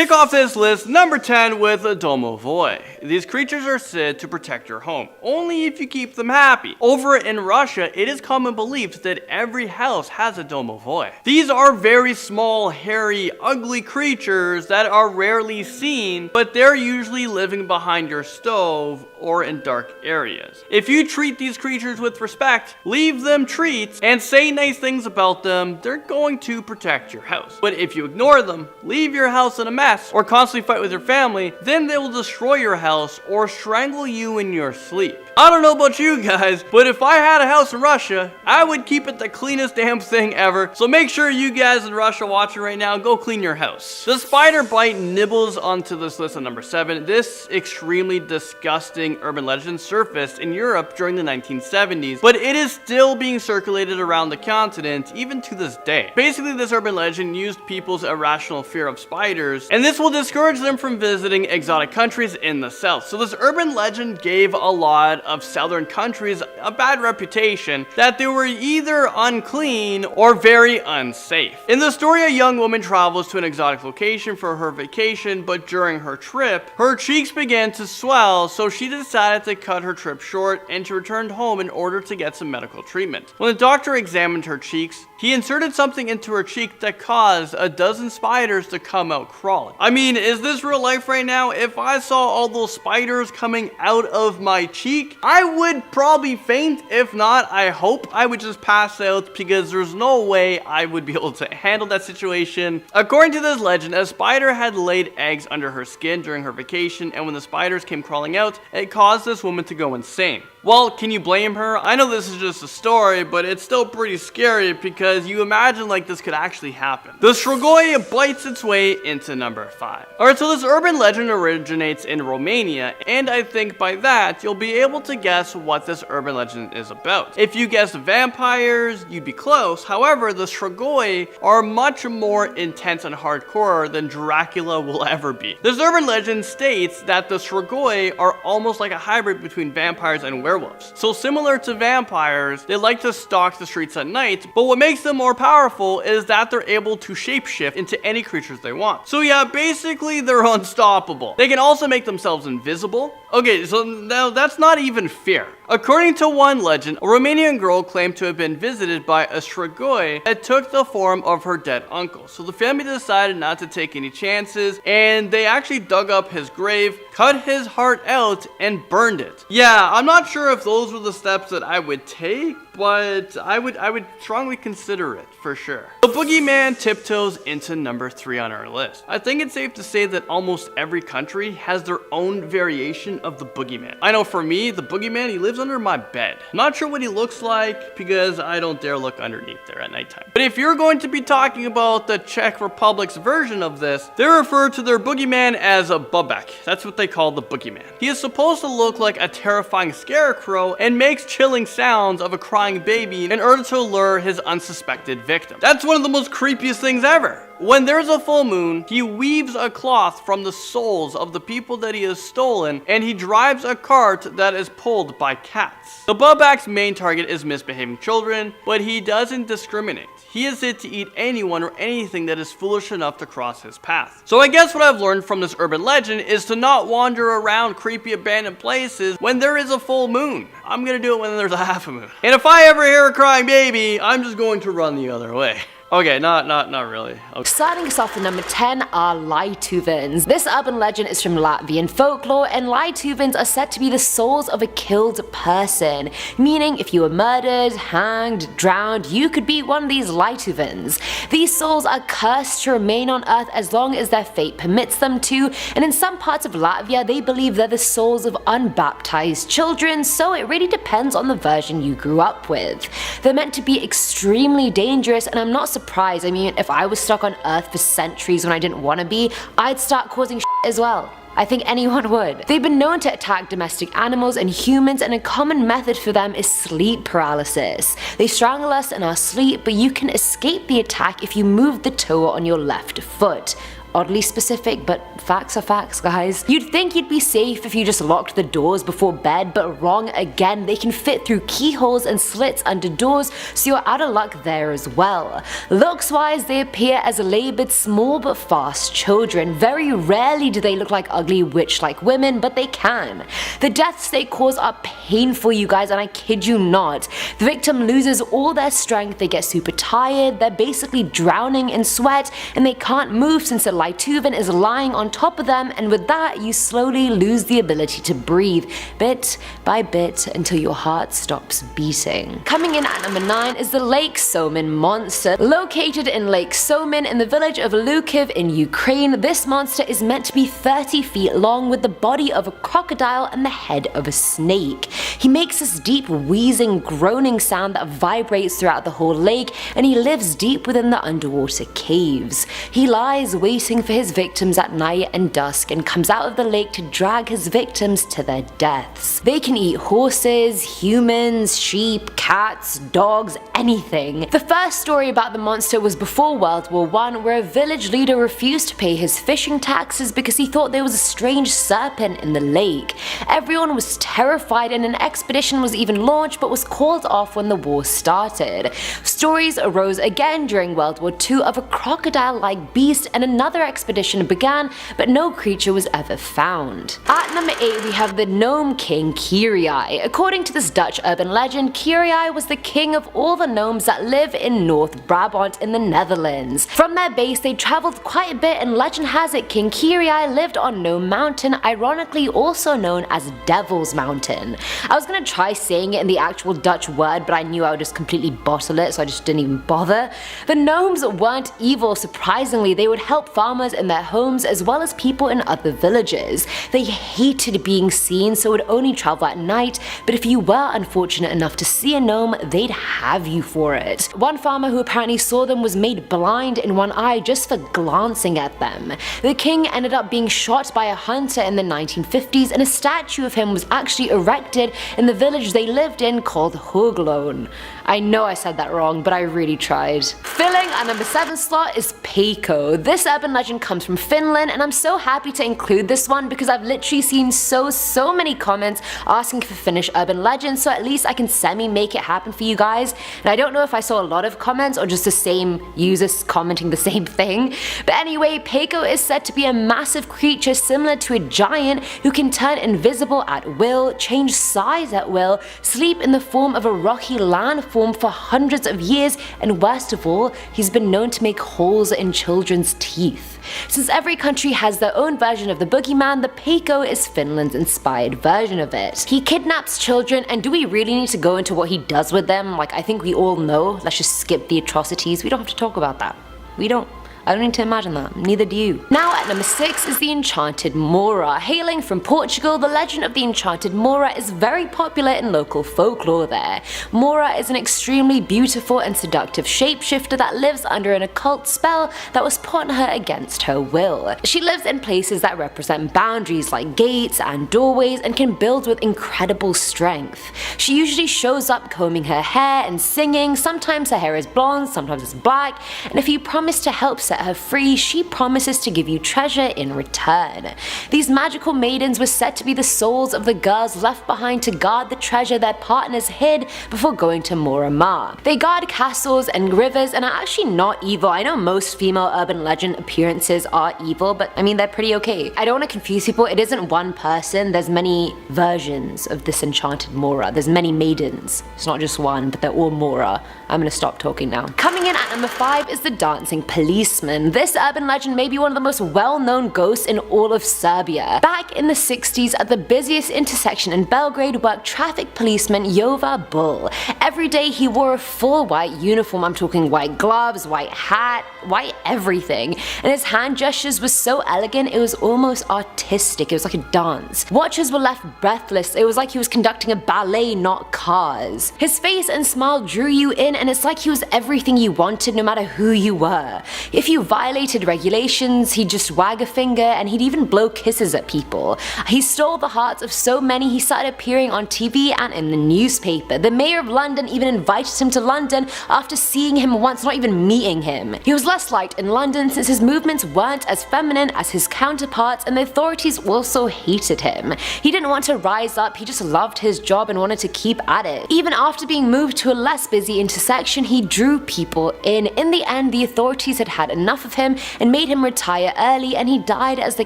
kick off this list, number 10 with a Domovoi. These creatures are said to protect your home, only if you keep them happy. Over in Russia, it is common belief that every house has a Domovoi. These are very small, hairy, ugly creatures that are rarely seen, but they're usually living behind your stove or in dark areas. If you treat these creatures with respect, leave them treats, and say nice things about them, they're going to protect your house. But if you ignore them, leave your house in a mess, or constantly fight with your family, then they will destroy your house or strangle you in your sleep. I don't know about you guys, but if I had a house in Russia, I would keep it the cleanest damn thing ever. So make sure you guys in Russia watching right now, go clean your house. The spider bite nibbles onto this list at number 7. This extremely disgusting urban legend surfaced in Europe during the 1970s, but it is still being circulated around the continent even to this day. Basically, this urban legend used people's irrational fear of spiders, and this will discourage them from visiting exotic countries in the south. So this urban legend gave a lot of southern countries a bad reputation that they were either unclean or very unsafe. In the story, a young woman travels to an exotic location for her vacation, but during her trip, her cheeks began to swell, so she decided to cut her trip short and she returned home in order to get some medical treatment. When the doctor examined her cheeks, he inserted something into her cheek that caused a dozen spiders to come out crawling. I mean, is this real life right now? If I saw all those spiders coming out of my cheek, I would probably faint. If not, I hope I would just pass out because there's no way I would be able to handle that situation. According to this legend, a spider had laid eggs under her skin during her vacation, and when the spiders came crawling out, it caused this woman to go insane. Well, can you blame her? I know this is just a story, but it's still pretty scary because you imagine like this could actually happen. The Strigoi bites its way into number 5. Alright, so this urban legend originates in Romania, and I think by that, you'll be able to guess what this urban legend is about. If you guessed vampires, you'd be close. However, the Strigoi are much more intense and hardcore than Dracula will ever be. This urban legend states that the Strigoi are almost like a hybrid between vampires and werewolves. So similar to vampires, they like to stalk the streets at night, but what makes them more powerful is that they're able to shapeshift into any creatures they want. So yeah, basically they're unstoppable. They can also make themselves invisible. Okay, so now that's not even fair. According to one legend, a Romanian girl claimed to have been visited by a Strigoi that took the form of her dead uncle. So the family decided not to take any chances, and they actually dug up his grave, cut his heart out, and burned it. Yeah, I'm not sure if those were the steps that I would take, but I would strongly consider it for sure. The boogeyman tiptoes into number 3 on our list. I think it's safe to say that almost every country has their own variation of the boogeyman. I know for me, the boogeyman, he lives under my bed. I'm not sure what he looks like because I don't dare look underneath there at nighttime. But if you're going to be talking about the Czech Republic's version of this, they refer to their boogeyman as a bubek. That's what they call the boogeyman. He is supposed to look like a terrifying scarecrow and makes chilling sounds of a crying baby in order to lure his unsuspected victim. That's one of the most creepiest things ever. When there's a full moon, he weaves a cloth from the souls of the people that he has stolen, and he drives a cart that is pulled by cats. The bubek's main target is misbehaving children, but he doesn't discriminate. He is said to eat anyone or anything that is foolish enough to cross his path. So I guess what I've learned from this urban legend is to not wander around creepy abandoned places when there is a full moon. I'm gonna do it when there's a half a moon. And if I ever hear a crying baby, I'm just going to run the other way. Okay, not really. Okay. Starting us off at number 10 are Laituvans. This urban legend is from Latvian folklore, and Laituvans are said to be the souls of a killed person, meaning if you were murdered, hanged, drowned, you could be one of these Laituvans. These souls are cursed to remain on Earth as long as their fate permits them to, and in some parts of Latvia they believe they're the souls of unbaptized children, so it really depends on the version you grew up with. They're meant to be extremely dangerous, and I'm not surprised. I mean, if I was stuck on Earth for centuries when I didn't want to be, I'd start causing shit as well. I think anyone would. They've been known to attack domestic animals and humans, and a common method for them is sleep paralysis. They strangle us in our sleep, but you can escape the attack if you move the toe on your left foot. oddly specific, but facts are facts, guys. You'd think you'd be safe if you just locked the doors before bed, but wrong again. They can fit through keyholes and slits under doors, so you're out of luck there as well. Looks wise, they appear as labored, small but fast children. Very rarely do they look like ugly witch-like women, but they can. The deaths they cause are painful, you guys, and I kid you not. The victim loses all their strength, they get super tired, they're basically drowning in sweat, and they can't move since the Lituven is lying on top of them, and with that you slowly lose the ability to breathe, bit by bit, until your heart stops beating. Coming in at number 9 is the Lake Somin monster. Located in Lake Somin in the village of Lukiv in Ukraine, this monster is meant to be 30 feet long with the body of a crocodile and the head of a snake. He makes this deep wheezing, groaning sound that vibrates throughout the whole lake, and he lives deep within the underwater caves. He lies waiting for his victims at night and dusk and comes out of the lake to drag his victims to their deaths. They can eat horses, humans, sheep, cats, dogs, anything. The first story about the monster was before World War I, where a village leader refused to pay his fishing taxes because he thought there was a strange serpent in the lake. Everyone was terrified and an expedition was even launched but was called off when the war started. Stories arose again during World War II of a crocodile-like beast, and another expedition began, but no creature was ever found. At number 8 we have the Gnome King Kyrie. According to this Dutch urban legend, Kyrie was the king of all the gnomes that live in North Brabant in the Netherlands. From their base they travelled quite a bit, and legend has it King Kyrie lived on Gnome Mountain, ironically also known as Devil's Mountain. I was gonna try saying it in the actual Dutch word, but I knew I would just completely bottle it, so I just didn't even bother. The gnomes weren't evil, surprisingly. They would help farmers in their homes as well as people in other villages. They hated being seen, so would only travel at night, but if you were unfortunate enough to see a gnome, they'd have you for it. One farmer who apparently saw them was made blind in one eye just for glancing at them. The king ended up being shot by a hunter in the 1950s, and a statue of him was actually erected in the village they lived in called Hogloon. I know I said that wrong, but I really tried. Filling our number 7 slot is Peikko. This urban legend comes from Finland, and I'm so happy to include this one because I've literally seen so many comments asking for Finnish urban legends, so at least I can semi-make it happen for you guys. And I don't know if I saw a lot of comments or just the same users commenting the same thing. But anyway, Peikko is said to be a massive creature similar to a giant who can turn invisible at will, change size at will, sleep in the form of a rocky landform for hundreds of years, and worst of all, he's been known to make holes in children's teeth. Since every country has their own version of the boogeyman, the Peikko is Finland's inspired version of it. He kidnaps children, and do we really need to go into what he does with them? Like, I think we all know. Let's just skip the atrocities. We don't have to talk about that. We don't. I don't need to imagine that, neither do you. Now at number 6 is the Enchanted Moura. Hailing from Portugal, the legend of the Enchanted Moura is very popular in local folklore there. Moura is an extremely beautiful and seductive shapeshifter that lives under an occult spell that was put on her against her will. She lives in places that represent boundaries like gates and doorways and can build with incredible strength. She usually shows up combing her hair and singing. Sometimes her hair is blonde, sometimes it's black, and if you promise to help set her free, she promises to give you treasure in return. These magical maidens were said to be the souls of the girls left behind to guard the treasure their partners hid before going to Moura. They guard castles and rivers and are actually not evil. I know most female urban legend appearances are evil, but I mean they're pretty okay. I don't want to confuse people, it isn't one person, there's many versions of this Enchanted Moura. There's many maidens. It's not just one, but they're all Moura. I'm gonna stop talking now. Coming in at number 5 is the Dancing Policeman. This urban legend may be one of the most well-known ghosts in all of Serbia. Back in the 60s, at the busiest intersection in Belgrade worked traffic policeman Jova Bull. Every day he wore a full white uniform. I'm talking white gloves, white hat, white everything. And his hand gestures were so elegant it was almost artistic. It was like a dance. Watchers were left breathless. It was like he was conducting a ballet, not cars. His face and smile drew you in, and it's like he was everything you wanted no matter who you were. If you violated regulations, he'd just wag a finger, and he'd even blow kisses at people. He stole the hearts of so many he started appearing on TV and in the newspaper. The mayor of London even invited him to London after seeing him once, not even meeting him. He was less liked in London since his movements weren't as feminine as his counterparts, and the authorities also hated him. He didn't want to rise up, he just loved his job and wanted to keep at it. Even after being moved to a less busy intersection, he drew people in. In the end, the authorities had had enough of him and made him retire early, and he died as the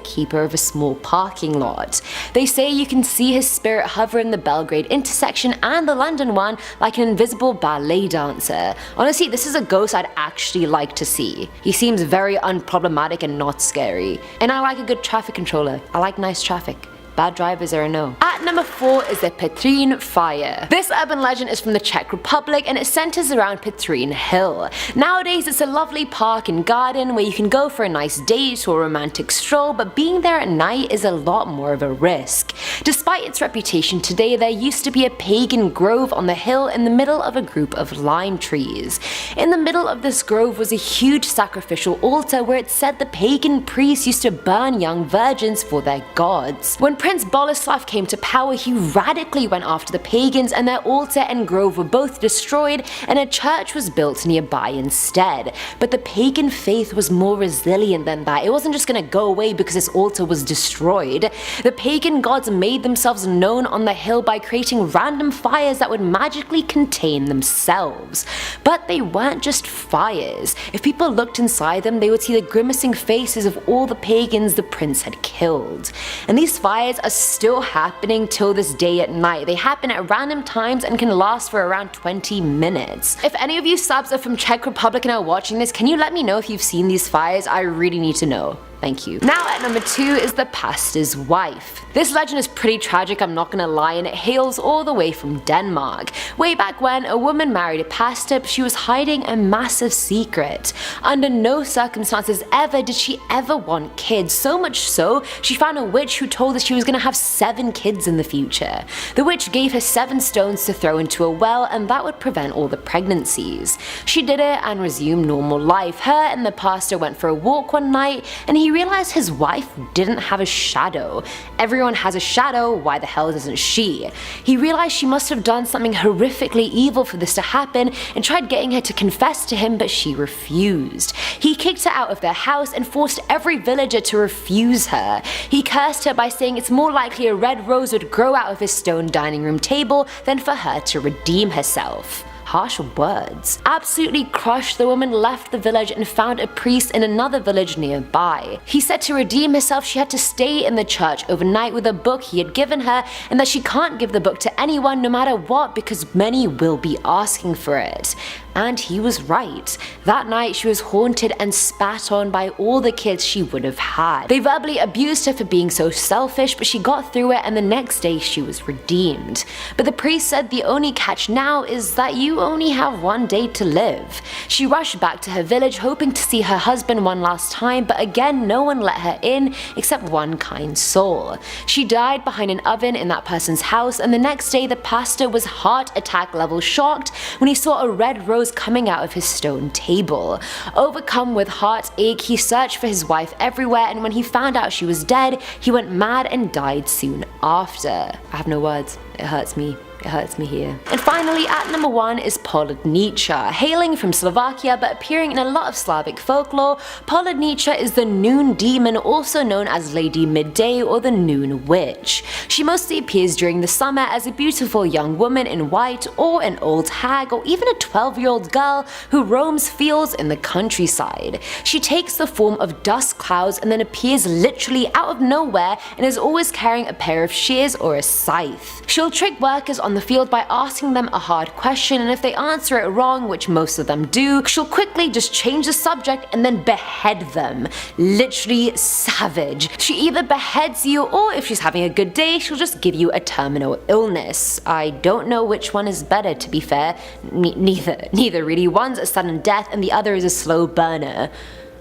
keeper of a small parking lot. They say you can see his spirit hover in the Belgrade intersection and the London one like an invisible ballet dancer. Honestly, this is a ghost I'd actually like to see. He seems very unproblematic and not scary. And I like a good traffic controller. I like nice traffic. Bad drivers are a no. At number 4 is the Petrin Fire. This urban legend is from the Czech Republic and it centers around Petrin Hill. Nowadays it's a lovely park and garden where you can go for a nice date or a romantic stroll, but being there at night is a lot more of a risk. Despite its reputation today, there used to be a pagan grove on the hill in the middle of a group of lime trees. In the middle of this grove was a huge sacrificial altar where it said the pagan priests used to burn young virgins for their gods. When Prince Boleslav came to power, he radically went after the pagans, and their altar and grove were both destroyed and a church was built nearby instead. But the pagan faith was more resilient than that. It wasn't just gonna go away because this altar was destroyed. The pagan gods made themselves known on the hill by creating random fires that would magically contain themselves. But they weren't just fires. If people looked inside them, they would see the grimacing faces of all the pagans the prince had killed. And these fires are still happening till this day at night. They happen at random times and can last for around 20 minutes. If any of you subs are from Czech Republic and are watching this, can you let me know if you've seen these fires? I really need to know. Thank you. Now at number 2 is the pastor's wife. This legend is pretty tragic, I'm not gonna lie, and it hails all the way from Denmark. Way back when, a woman married a pastor, but she was hiding a massive secret. Under no circumstances ever did she ever want kids, so much so, she found a witch who told her she was gonna have 7 kids in the future. The witch gave her 7 stones to throw into a well, and that would prevent all the pregnancies. She did it and resumed normal life. Her and the pastor went for a walk one night, and he realized his wife didn't have a shadow. Everyone has a shadow, why the hell doesn't she? He realized she must have done something horrifically evil for this to happen and tried getting her to confess to him, but she refused. He kicked her out of their house and forced every villager to refuse her. He cursed her by saying it's more likely a red rose would grow out of his stone dining room table than for her to redeem herself. Harsh words. Absolutely crushed, the woman left the village and found a priest in another village nearby. He said to redeem herself she had to stay in the church overnight with a book he had given her, and that she can't give the book to anyone no matter what because many will be asking for it. And he was right. That night she was haunted and spat on by all the kids she would have had. They verbally abused her for being so selfish, but she got through it and the next day she was redeemed. But the priest said the only catch now is that you only have 1 day to live. She rushed back to her village hoping to see her husband one last time, but again no one let her in except one kind soul. She died behind an oven in that person's house, and the next day the pastor was heart attack level shocked when he saw a red rose coming out of his stone table. Overcome with heartache, he searched for his wife everywhere, and when he found out she was dead, he went mad and died soon after. I have no words. It hurts me. It hurts me here. And finally, at number 1 is Poludnica. Hailing from Slovakia but appearing in a lot of Slavic folklore, Poludnica is the noon demon, also known as Lady Midday or the Noon Witch. She mostly appears during the summer as a beautiful young woman in white, or an old hag, or even a 12-year-old girl who roams fields in the countryside. She takes the form of dust clouds and then appears literally out of nowhere and is always carrying a pair of shears or a scythe. She'll trick workers on the field by asking them a hard question, and if they answer it wrong, which most of them do, she'll quickly just change the subject and then behead them. Literally savage. She either beheads you, or if she's having a good day, she'll just give you a terminal illness. I don't know which one is better, to be fair. Neither really. One's a sudden death and the other is a slow burner.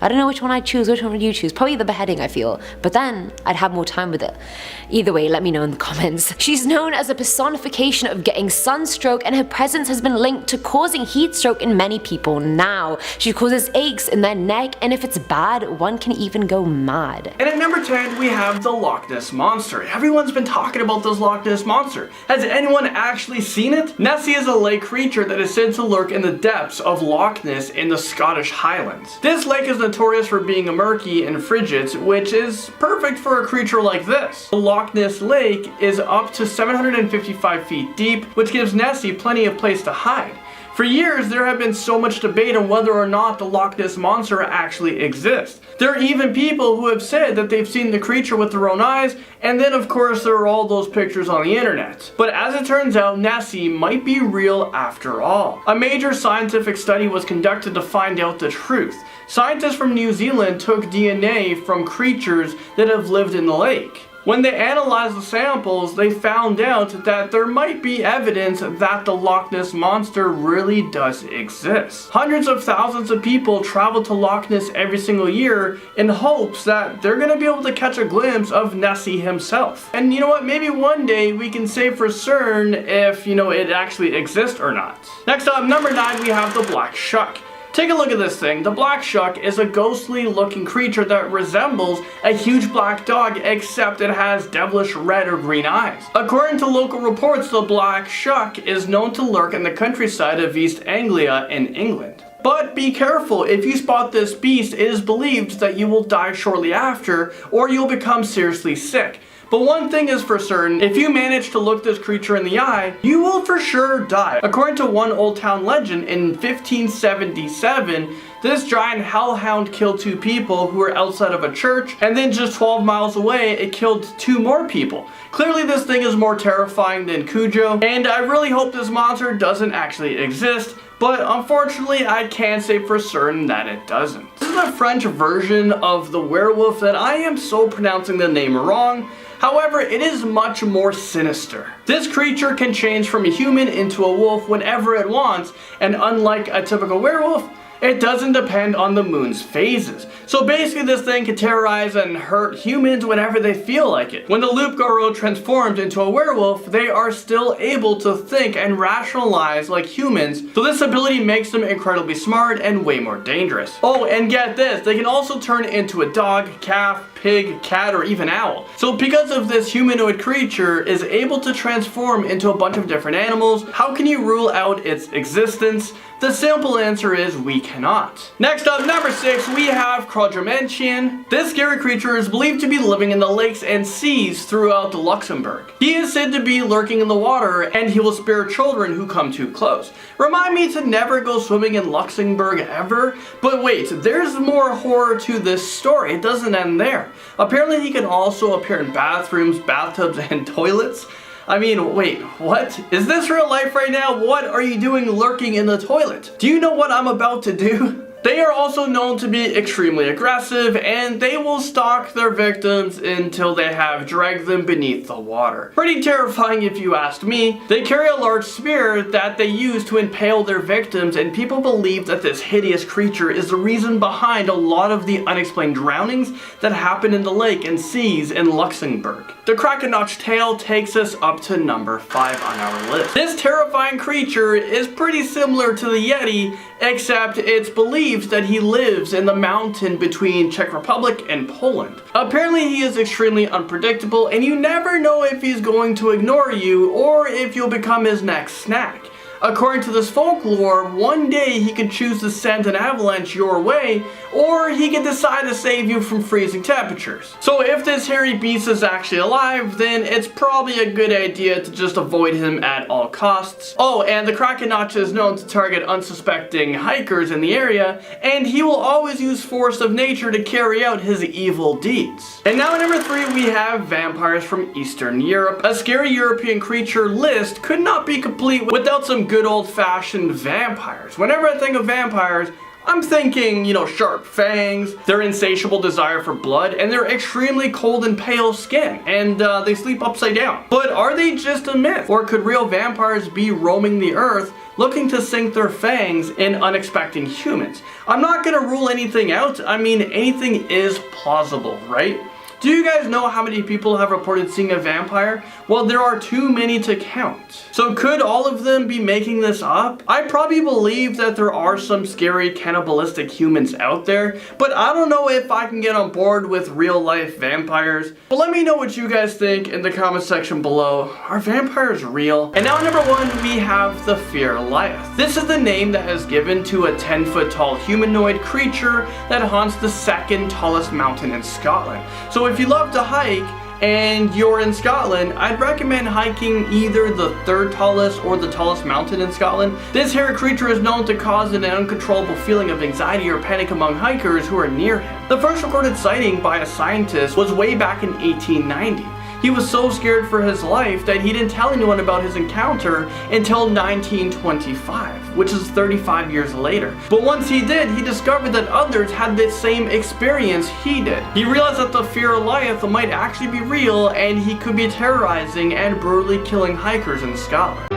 I don't know which one I'd choose. Which one would you choose? Probably the beheading, I feel. But then I'd have more time with it. Either way, let me know in the comments. She's known as a personification of getting sunstroke, and her presence has been linked to causing heat stroke in many people now. She causes aches in their neck, and if it's bad, one can even go mad. And at number 10, we have the Loch Ness Monster. Everyone's been talking about this Loch Ness Monster. Has anyone actually seen it? Nessie is a lake creature that is said to lurk in the depths of Loch Ness in the Scottish Highlands. This lake is notorious for being murky and frigid, which is perfect for a creature like this. The Loch Ness Lake is up to 755 feet deep, which gives Nessie plenty of place to hide. For years, there have been so much debate on whether or not the Loch Ness Monster actually exists. There are even people who have said that they've seen the creature with their own eyes, and then of course there are all those pictures on the internet. But as it turns out, Nessie might be real after all. A major scientific study was conducted to find out the truth. Scientists from New Zealand took DNA from creatures that have lived in the lake. When they analyzed the samples, they found out that there might be evidence that the Loch Ness Monster really does exist. Hundreds of thousands of people travel to Loch Ness every single year in hopes that they're going to be able to catch a glimpse of Nessie himself. And you know what, maybe one day we can say for certain if, it actually exists or not. Next up, number 9, we have the Black Shuck. Take a look at this thing. The Black Shuck is a ghostly looking creature that resembles a huge black dog, except it has devilish red or green eyes. According to local reports, the Black Shuck is known to lurk in the countryside of East Anglia in England. But be careful, if you spot this beast, it is believed that you will die shortly after, or you'll become seriously sick. But one thing is for certain, if you manage to look this creature in the eye, you will for sure die. According to one old town legend, in 1577, this giant hellhound killed 2 people who were outside of a church, and then just 12 miles away, it killed 2 more people. Clearly this thing is more terrifying than Cujo, and I really hope this monster doesn't actually exist, but unfortunately I can't say for certain that it doesn't. This is a French version of the werewolf that I am so pronouncing the name wrong. However, it is much more sinister. This creature can change from a human into a wolf whenever it wants, and unlike a typical werewolf, it doesn't depend on the moon's phases. So basically this thing can terrorize and hurt humans whenever they feel like it. When the Loup Garou transforms into a werewolf, they are still able to think and rationalize like humans, so this ability makes them incredibly smart and way more dangerous. Oh, and get this, they can also turn into a dog, calf, pig, cat, or even owl. So because of this, humanoid creature is able to transform into a bunch of different animals. How can you rule out its existence? The simple answer is we cannot. Next up, number 6, we have Quadramentian. This scary creature is believed to be living in the lakes and seas throughout Luxembourg. He is said to be lurking in the water, and he will spare children who come too close. Remind me to never go swimming in Luxembourg ever. But wait, there's more horror to this story. It doesn't end there. Apparently he can also appear in bathrooms, bathtubs, and toilets. I mean, wait, what? Is this real life right now? What are you doing lurking in the toilet? Do you know what I'm about to do? They are also known to be extremely aggressive, and they will stalk their victims until they have dragged them beneath the water. Pretty terrifying if you ask me. They carry a large spear that they use to impale their victims, and people believe that this hideous creature is the reason behind a lot of the unexplained drownings that happen in the lake and seas in Luxembourg. The Krakenot's tail takes us up to number 5 on our list. This terrifying creature is pretty similar to the Yeti, except it's believed that he lives in the mountain between Czech Republic and Poland. Apparently he is extremely unpredictable, and you never know if he's going to ignore you or if you'll become his next snack. According to this folklore, one day he could choose to send an avalanche your way, or he could decide to save you from freezing temperatures. So if this hairy beast is actually alive, then it's probably a good idea to just avoid him at all costs. Oh, and the Krakenotch is known to target unsuspecting hikers in the area, and he will always use force of nature to carry out his evil deeds. And now at number 3, we have vampires from Eastern Europe. A scary European creature list could not be complete without some good old-fashioned vampires. Whenever I think of vampires, I'm thinking, sharp fangs, their insatiable desire for blood, and their extremely cold and pale skin, and they sleep upside down. But are they just a myth? Or could real vampires be roaming the earth looking to sink their fangs in unexpecting humans. I'm not gonna rule anything out. I mean, anything is plausible, right? Do you guys know how many people have reported seeing a vampire? Well, there are too many to count. So could all of them be making this up? I probably believe that there are some scary cannibalistic humans out there, but I don't know if I can get on board with real life vampires. But let me know what you guys think in the comment section below. Are vampires real? And now number 1, we have the Fear-Liath. This is the name that is given to a 10-foot tall humanoid creature that haunts the second tallest mountain in Scotland. So if you love to hike and you're in Scotland, I'd recommend hiking either the 3rd tallest or the tallest mountain in Scotland. This hairy creature is known to cause an uncontrollable feeling of anxiety or panic among hikers who are near him. The first recorded sighting by a scientist was way back in 1890. He was so scared for his life that he didn't tell anyone about his encounter until 1925, which is 35 years later. But once he did, he discovered that others had the same experience he did. He realized that the Fear-Liath might actually be real and he could be terrorizing and brutally killing hikers in Scotland.